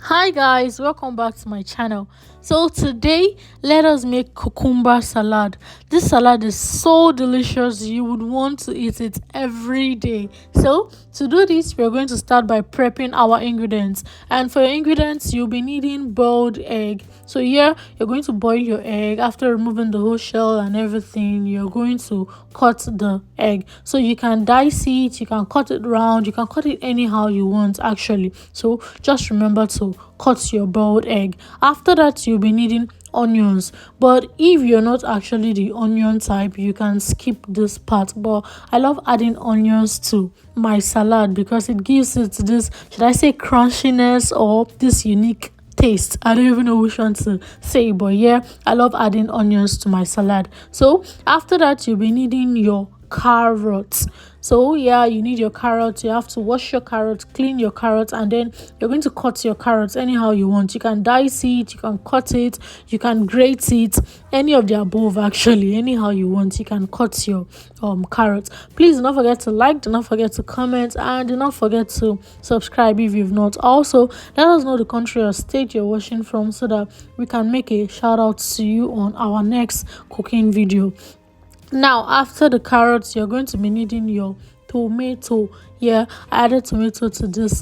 Hi guys, welcome back to my channel. So today let us make cucumber salad. This salad is so delicious, you would want to eat it every day. So to do this, we're going to start by prepping our ingredients, and for your ingredients you'll be needing boiled egg. So here you're going to boil your egg. After removing the whole shell and everything, you're going to cut the egg. So you can dice it, you can cut it round, you can cut it anyhow you want actually. So just remember to cut your boiled egg. After that, you'll be needing onions, but if you're not actually the onion type, you can skip this part. But I love adding onions to my salad because it gives it this, should I say, crunchiness or this unique taste. I don't even know which one to say, but yeah, I love adding onions to my salad. So after that, you'll be needing your carrots. So yeah, you need your carrots. You have to wash your carrots, clean your carrots, and then you're going to cut your carrots anyhow you want. You can dice it, you can cut it, you can grate it, any of the above actually. Anyhow you want, you can cut your carrots. Please do not forget to like, do not forget to comment, and do not forget to subscribe if you've not. Also, let us know the country or state you're watching from so that we can make a shout out to you on our next cooking video. Now after the carrots, you're going to be needing your tomato. Yeah, I added tomato to this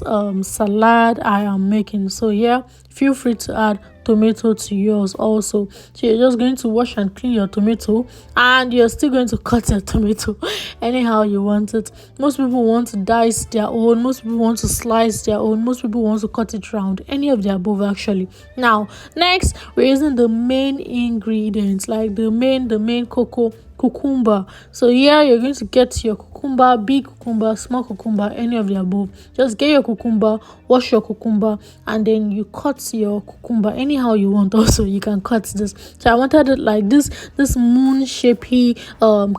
salad I am making. So yeah, feel free to add tomato to yours also. So you're just going to wash and clean your tomato, and you're still going to cut your tomato anyhow you want it. Most people want to dice their own, most people want to slice their own, most people want to cut it round, any of the above actually. Now next, we're using the main ingredients, like the main cocoa cucumber. So here you're going to get your cucumber, big cucumber, small cucumber, any of the above. Just get your cucumber, wash your cucumber, and then you cut your cucumber anyhow you want. Also you can cut this. So I wanted it like this moon shapey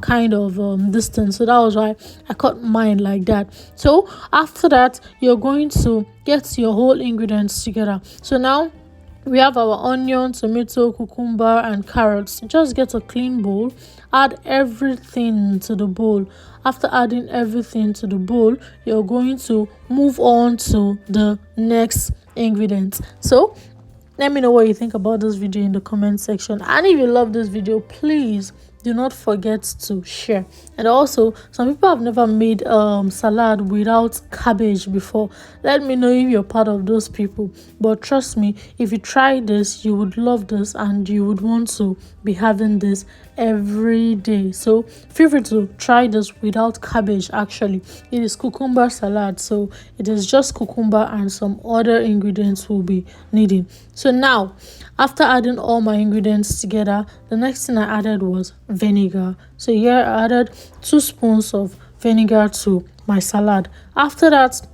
kind of distance, so that was why I cut mine like that. So after that, you're going to get your whole ingredients together. So now we have our onion, tomato, cucumber, and carrots. Just get a clean bowl, add everything to the bowl. After adding everything to the bowl, you're going to move on to the next ingredient. So let me know what you think about this video in the comment section, and if you love this video, please do not forget to share. And also, some people have never made salad without cabbage before. Let me know if you're part of those people. But trust me, if you try this, you would love this and you would want to be having this every day. So feel free to try this without cabbage. Actually, it is cucumber salad, so it is just cucumber and some other ingredients we'll be needing. So now, after adding all my ingredients together, the next thing I added was vinegar. So here I added 2 spoons of vinegar to my salad. After that,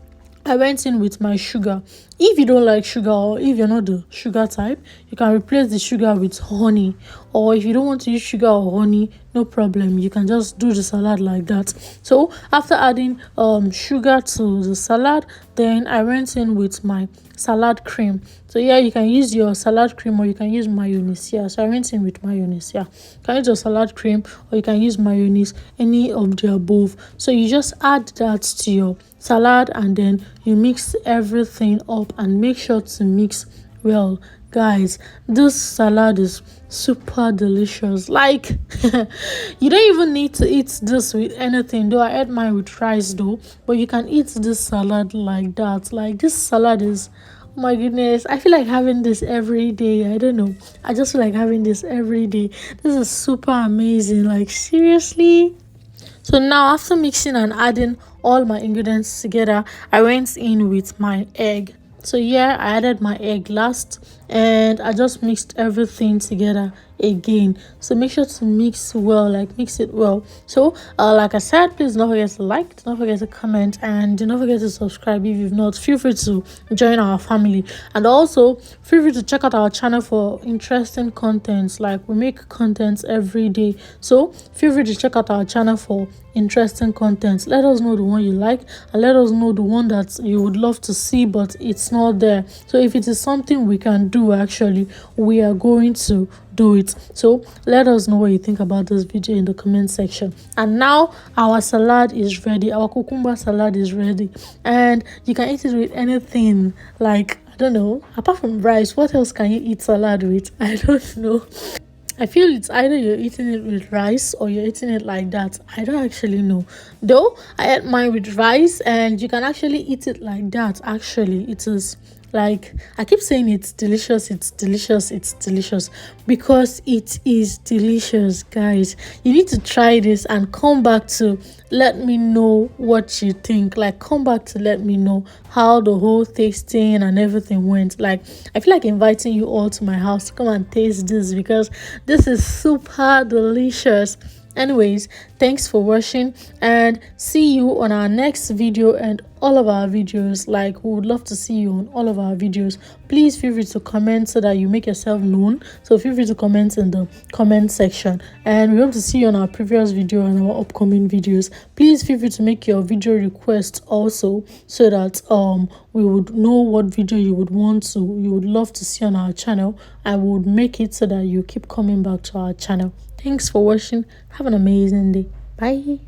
I went in with my sugar. If you don't like sugar, or if you're not the sugar type, you can replace the sugar with honey. Or if you don't want to use sugar or honey, no problem, you can just do the salad like that. So after adding sugar to the salad, then I went in with my salad cream. So yeah, you can use your salad cream or you can use mayonnaise. Yeah, so I went in with mayonnaise. Yeah, you can use your salad cream or you can use mayonnaise, any of the above. So you just add that to your salad and then you mix everything up, and make sure to mix well. Guys, this salad is super delicious. Like you don't even need to eat this with anything, though I ate mine with rice though, but you can eat this salad like that. Like this salad is, oh my goodness, I feel like having this every day. I don't know, I just feel like having this every day. This is super amazing, like seriously. So now after mixing and adding all my ingredients together, I went in with my egg. So yeah, I added my egg last and I just mixed everything together again. So make sure to mix well, like mix it well. So like I said, please do not forget to like, do not forget to comment, and do not forget to subscribe if you've not. Feel free to join our family, and also feel free to check out our channel for interesting contents. Like we make contents every day, so feel free to check out our channel for interesting contents. Let us know the one you like, and let us know the one that you would love to see but it's not there. So if it is something we can do, actually we are going to do it. So let us know what you think about this video in the comment section. And now our salad is ready, our cucumber salad is ready, and you can eat it with anything. Like I don't know. Apart from rice, what else can you eat salad with? I don't know. I feel it's either you're eating it with rice or you're eating it like that. I don't actually know. Though I ate mine with rice, and you can actually eat it like that. Actually, it is like, I keep saying it's delicious, it's delicious, it's delicious, because it is delicious, guys. You need to try this and come back to let me know what you think. Like, come back to let me know how the whole tasting and everything went. Like, I feel like inviting you all to my house to come and taste this, because this is super delicious. Anyways, thanks for watching, and see you on our next video and all of our videos. Like, we would love to see you on all of our videos. Please feel free to comment so that you make yourself known. So feel free to comment in the comment section, and we hope to see you on our previous video and our upcoming videos. Please feel free to make your video requests also, so that we would know what video you would love to see on our channel. I would make it so that you keep coming back to our channel. Thanks for watching. Have an amazing day. Bye.